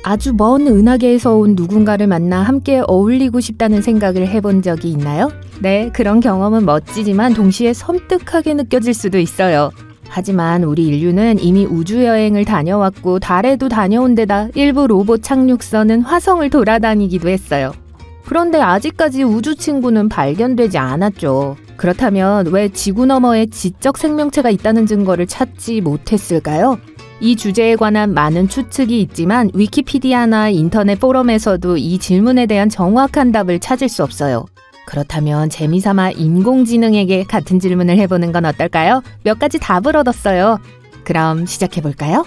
아주 먼 은하계에서 온 누군가를 만나 함께 어울리고 싶다는 생각을 해본 적이 있나요? 네, 그런 경험은 멋지지만 동시에 섬뜩하게 느껴질 수도 있어요. 하지만 우리 인류는 이미 우주여행을 다녀왔고 달에도 다녀온 데다 일부 로봇 착륙선은 화성을 돌아다니기도 했어요. 그런데 아직까지 우주 친구는 발견되지 않았죠. 그렇다면 왜 지구 너머에 지적 생명체가 있다는 증거를 찾지 못했을까요? 이 주제에 관한 많은 추측이 있지만 위키피디아나 인터넷 포럼에서도 이 질문에 대한 정확한 답을 찾을 수 없어요. 그렇다면 재미삼아 인공지능에게 같은 질문을 해보는 건 어떨까요? 몇 가지 답을 얻었어요. 그럼 시작해볼까요?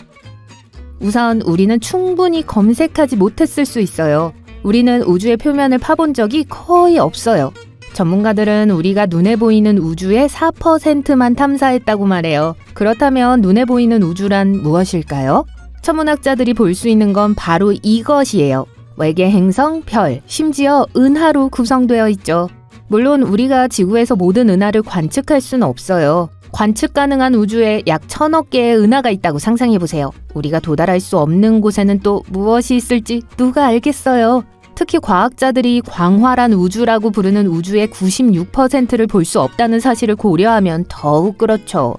우선 우리는 충분히 검색하지 못했을 수 있어요. 우리는 우주의 표면을 파본 적이 거의 없어요. 전문가들은 우리가 눈에 보이는 우주의 4%만 탐사했다고 말해요. 그렇다면 눈에 보이는 우주란 무엇일까요? 천문학자들이 볼 수 있는 건 바로 이것이에요. 외계 행성, 별, 심지어 은하로 구성되어 있죠. 물론 우리가 지구에서 모든 은하를 관측할 수는 없어요. 관측 가능한 우주에 약 1000억 개의 은하가 있다고 상상해보세요. 우리가 도달할 수 없는 곳에는 또 무엇이 있을지 누가 알겠어요. 특히 과학자들이 광활한 우주라고 부르는 우주의 96%를 볼 수 없다는 사실을 고려하면 더욱 그렇죠.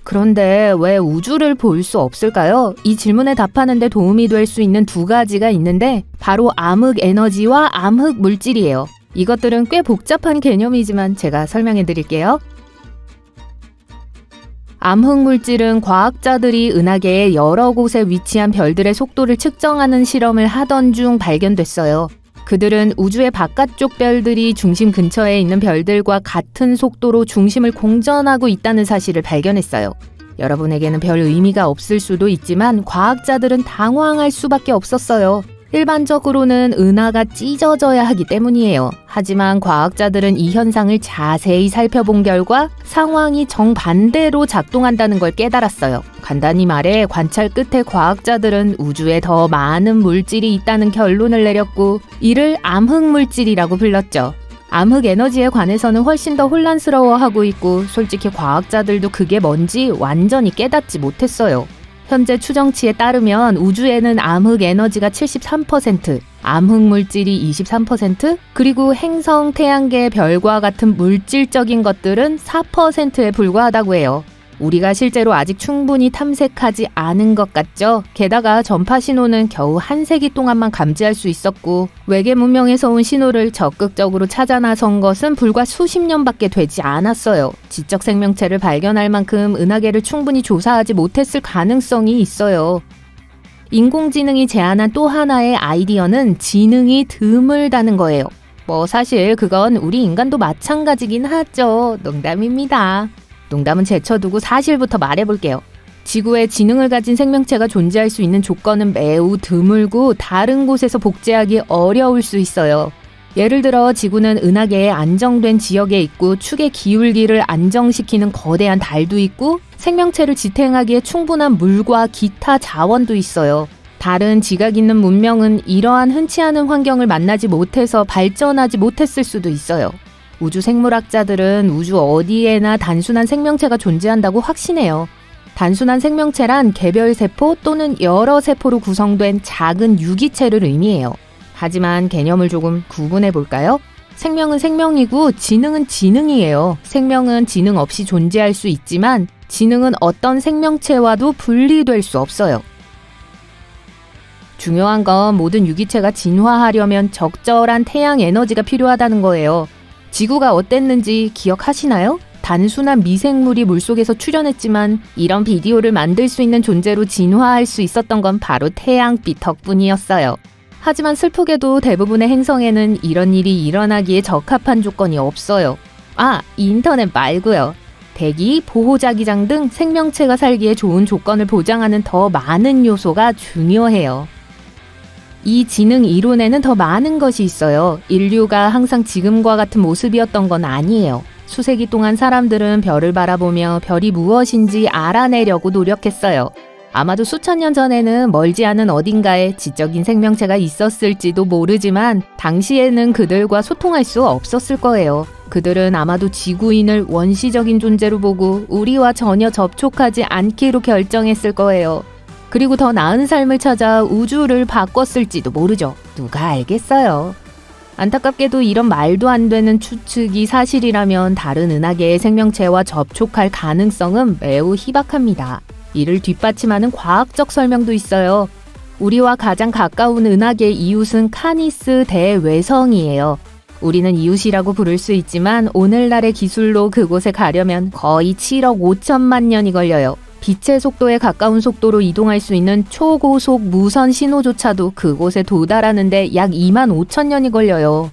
그런데 왜 우주를 볼 수 없을까요? 이 질문에 답하는 데 도움이 될 수 있는 두 가지가 있는데 바로 암흑 에너지와 암흑 물질이에요. 이것들은 꽤 복잡한 개념이지만 제가 설명해 드릴게요. 암흑 물질은 과학자들이 은하계의 여러 곳에 위치한 별들의 속도를 측정하는 실험을 하던 중 발견됐어요. 그들은 우주의 바깥쪽 별들이 중심 근처에 있는 별들과 같은 속도로 중심을 공전하고 있다는 사실을 발견했어요. 여러분에게는 별 의미가 없을 수도 있지만 과학자들은 당황할 수밖에 없었어요. 일반적으로는 은하가 찢어져야 하기 때문이에요. 하지만 과학자들은 이 현상을 자세히 살펴본 결과 상황이 정반대로 작동한다는 걸 깨달았어요. 간단히 말해 관찰 끝에 과학자들은 우주에 더 많은 물질이 있다는 결론을 내렸고 이를 암흑물질이라고 불렀죠. 암흑 에너지에 관해서는 훨씬 더 혼란스러워하고 있고 솔직히 과학자들도 그게 뭔지 완전히 깨닫지 못했어요. 현재 추정치에 따르면 우주에는 암흑 에너지가 73%, 암흑 물질이 23%, 그리고 행성, 태양계, 별과 같은 물질적인 것들은 4%에 불과하다고 해요. 우리가 실제로 아직 충분히 탐색하지 않은 것 같죠? 게다가 전파 신호는 겨우 한 세기 동안만 감지할 수 있었고 외계 문명에서 온 신호를 적극적으로 찾아 나선 것은 불과 수십 년밖에 되지 않았어요. 지적 생명체를 발견할 만큼 은하계를 충분히 조사하지 못했을 가능성이 있어요. 인공지능이 제안한 또 하나의 아이디어는 지능이 드물다는 거예요. 사실 그건 우리 인간도 마찬가지긴 하죠. 농담입니다. 농담은 제쳐두고 사실부터 말해볼게요. 지구에 지능을 가진 생명체가 존재할 수 있는 조건은 매우 드물고 다른 곳에서 복제하기 어려울 수 있어요. 예를 들어 지구는 은하계의 안정된 지역에 있고 축의 기울기를 안정시키는 거대한 달도 있고 생명체를 지탱하기에 충분한 물과 기타 자원도 있어요. 다른 지각 있는 문명은 이러한 흔치 않은 환경을 만나지 못해서 발전하지 못했을 수도 있어요. 우주 생물학자들은 우주 어디에나 단순한 생명체가 존재한다고 확신해요. 단순한 생명체란 개별 세포 또는 여러 세포로 구성된 작은 유기체를 의미해요. 하지만 개념을 조금 구분해 볼까요? 생명은 생명이고 지능은 지능이에요. 생명은 지능 없이 존재할 수 있지만 지능은 어떤 생명체와도 분리될 수 없어요. 중요한 건 모든 유기체가 진화하려면 적절한 태양 에너지가 필요하다는 거예요. 지구가 어땠는지 기억하시나요? 단순한 미생물이 물속에서 출현했지만 이런 비디오를 만들 수 있는 존재로 진화할 수 있었던 건 바로 태양빛 덕분이었어요. 하지만 슬프게도 대부분의 행성에는 이런 일이 일어나기에 적합한 조건이 없어요. 인터넷 말고요. 대기, 보호자기장 등 생명체가 살기에 좋은 조건을 보장하는 더 많은 요소가 중요해요. 이 지능 이론에는 더 많은 것이 있어요. 인류가 항상 지금과 같은 모습이었던 건 아니에요. 수세기 동안 사람들은 별을 바라보며 별이 무엇인지 알아내려고 노력했어요. 아마도 수천 년 전에는 멀지 않은 어딘가에 지적인 생명체가 있었을지도 모르지만 당시에는 그들과 소통할 수 없었을 거예요. 그들은 아마도 지구인을 원시적인 존재로 보고 우리와 전혀 접촉하지 않기로 결정했을 거예요. 그리고 더 나은 삶을 찾아 우주를 바꿨을지도 모르죠. 누가 알겠어요. 안타깝게도 이런 말도 안 되는 추측이 사실이라면 다른 은하계의 생명체와 접촉할 가능성은 매우 희박합니다. 이를 뒷받침하는 과학적 설명도 있어요. 우리와 가장 가까운 은하계 이웃은 카니스 대외성이에요. 우리는 이웃이라고 부를 수 있지만 오늘날의 기술로 그곳에 가려면 거의 7억 5천만 년이 걸려요. 빛의 속도에 가까운 속도로 이동할 수 있는 초고속 무선 신호조차도 그곳에 도달하는데 약 2만 5천 년이 걸려요.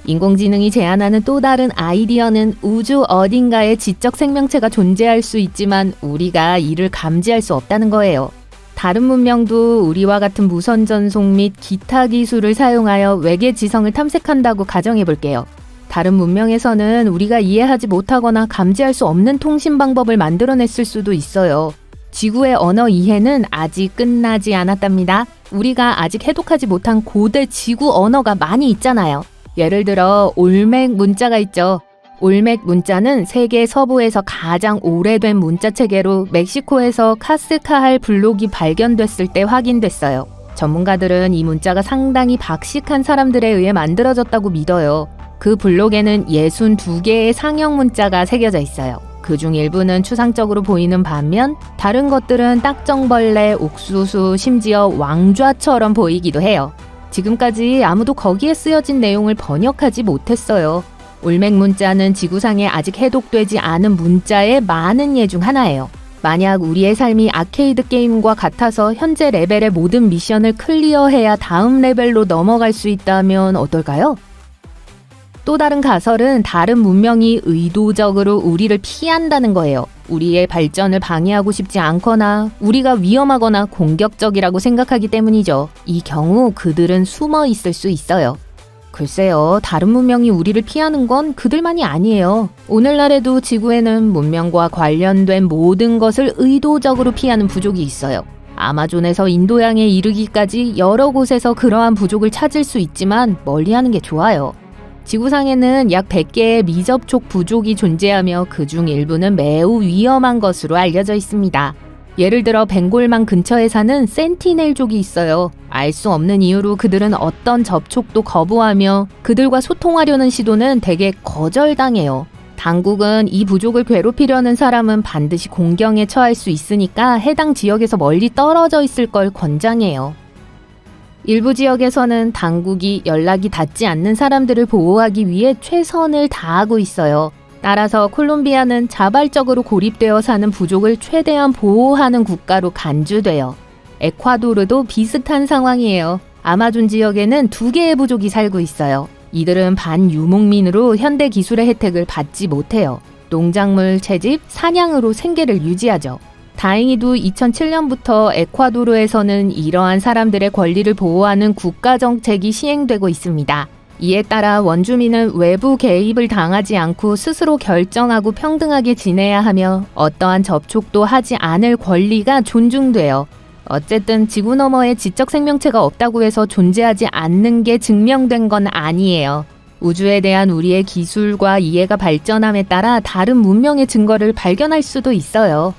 인공지능이 제안하는 또 다른 아이디어는 우주 어딘가에 지적 생명체가 존재할 수 있지만 우리가 이를 감지할 수 없다는 거예요. 다른 문명도 우리와 같은 무선 전송 및 기타 기술을 사용하여 외계 지성을 탐색한다고 가정해 볼게요. 다른 문명에서는 우리가 이해하지 못하거나 감지할 수 없는 통신 방법을 만들어냈을 수도 있어요. 지구의 언어 이해는 아직 끝나지 않았답니다. 우리가 아직 해독하지 못한 고대 지구 언어가 많이 있잖아요. 예를 들어 올맥 문자가 있죠. 올맥 문자는 세계 서부에서 가장 오래된 문자 체계로 멕시코에서 카스카할 블록이 발견됐을 때 확인됐어요. 전문가들은 이 문자가 상당히 박식한 사람들에 의해 만들어졌다고 믿어요. 그 블록에는 62개의 상형 문자가 새겨져 있어요. 그중 일부는 추상적으로 보이는 반면 다른 것들은 딱정벌레, 옥수수, 심지어 왕좌처럼 보이기도 해요. 지금까지 아무도 거기에 쓰여진 내용을 번역하지 못했어요. 올맥 문자는 지구상에 아직 해독되지 않은 문자의 많은 예 중 하나예요. 만약 우리의 삶이 아케이드 게임과 같아서 현재 레벨의 모든 미션을 클리어해야 다음 레벨로 넘어갈 수 있다면 어떨까요? 또 다른 가설은 다른 문명이 의도적으로 우리를 피한다는 거예요. 우리의 발전을 방해하고 싶지 않거나 우리가 위험하거나 공격적이라고 생각하기 때문이죠. 이 경우 그들은 숨어 있을 수 있어요. 글쎄요, 다른 문명이 우리를 피하는 건 그들만이 아니에요. 오늘날에도 지구에는 문명과 관련된 모든 것을 의도적으로 피하는 부족이 있어요. 아마존에서 인도양에 이르기까지 여러 곳에서 그러한 부족을 찾을 수 있지만 멀리하는 게 좋아요. 지구상에는 약 100개의 미접촉 부족이 존재하며 그중 일부는 매우 위험한 것으로 알려져 있습니다. 예를 들어 벵골망 근처에 사는 센티넬족이 있어요. 알 수 없는 이유로 그들은 어떤 접촉도 거부하며 그들과 소통하려는 시도는 대개 거절당해요. 당국은 이 부족을 괴롭히려는 사람은 반드시 공경에 처할 수 있으니까 해당 지역에서 멀리 떨어져 있을 걸 권장해요. 일부 지역에서는 당국이 연락이 닿지 않는 사람들을 보호하기 위해 최선을 다하고 있어요. 따라서 콜롬비아는 자발적으로 고립되어 사는 부족을 최대한 보호하는 국가로 간주돼요. 에콰도르도 비슷한 상황이에요. 아마존 지역에는 2개의 부족이 살고 있어요. 이들은 반유목민으로 현대 기술의 혜택을 받지 못해요. 농작물 채집, 사냥으로 생계를 유지하죠. 다행히도 2007년부터 에콰도르에서는 이러한 사람들의 권리를 보호하는 국가정책이 시행되고 있습니다. 이에 따라 원주민은 외부 개입을 당하지 않고 스스로 결정하고 평등하게 지내야 하며 어떠한 접촉도 하지 않을 권리가 존중돼요. 어쨌든 지구 너머에 지적 생명체가 없다고 해서 존재하지 않는 게 증명된 건 아니에요. 우주에 대한 우리의 기술과 이해가 발전함에 따라 다른 문명의 증거를 발견할 수도 있어요.